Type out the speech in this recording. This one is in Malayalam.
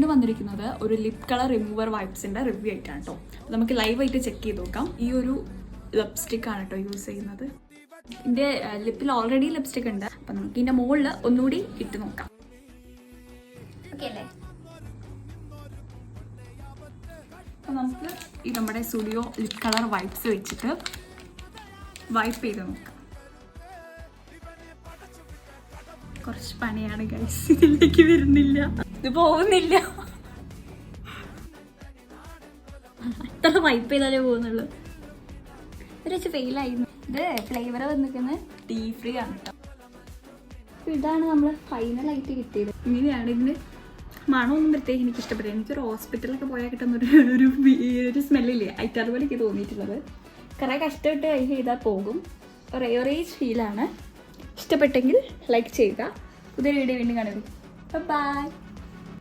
ഇന്ന് വന്നിരിക്കുന്നത് ഒരു ലിപ് കളർ റിമൂവർ വൈപ്സിൻ്റെ റിവ്യൂ ആയിട്ടാണ് കേട്ടോ. നമുക്ക് ലൈവായിട്ട് ചെക്ക് ചെയ്ത് നോക്കാം. ഈ ഒരു ലിപ്സ്റ്റിക് ആണ് കേട്ടോ യൂസ് ചെയ്യുന്നത്. ഇതിൻ്റെ ലിപ്പിൽ ഓൾറെഡി ലിപ്സ്റ്റിക് ഉണ്ട്. അപ്പം നമുക്ക് ഇതിൻ്റെ മുകളിൽ ഒന്നുകൂടി ഇട്ട് നോക്കാം. ഓക്കെ അല്ലേ? അപ്പം നമുക്ക് ഈ നമ്മുടെ സ്റ്റുഡിയോ ലിപ് കളർ വൈപ്സ് വെച്ചിട്ട് വൈപ്പ് ചെയ്ത് നോക്കാം. കുറച്ച് പണിയാണ് ഗൈസ്, ഇതിലേക്ക് വരുന്നില്ല, ഇത് പോകുന്നില്ല. അത്ര വൈപ്പ് ചെയ്താലേ പോകുന്നുള്ളൂ. ഒരു ഫെയിലായിരുന്നു. ഇത് ഫ്ലേവർ വന്നിരിക്കുന്നത് ടീ ഫ്രീ ആണ് കേട്ടോ. ഇതാണ് നമ്മൾ ഫൈനലായിട്ട് കിട്ടിയത്. ഇങ്ങനെയാണ്. ഇതിന് മണമൊന്നും പ്രത്യേകം എനിക്ക് ഇഷ്ടപ്പെട്ടു. എനിക്കൊരു ഹോസ്പിറ്റലൊക്കെ പോയാൽ കിട്ടുന്ന ഒരു സ്മെല്ലില്ലേ, അയറ്റ് അതുപോലെ എനിക്ക് തോന്നിയിട്ടുള്ളത്. കുറേ കഷ്ടപ്പെട്ട് കൈ ചെയ്താൽ പോകും. ഒരു എവറേജ് ഫീലാണ്. ഇഷ്ടപ്പെട്ടെങ്കിൽ ലൈക്ക് ചെയ്യുക. പുതിയ വീഡിയോ വീണ്ടും കാണുക. ബൈ.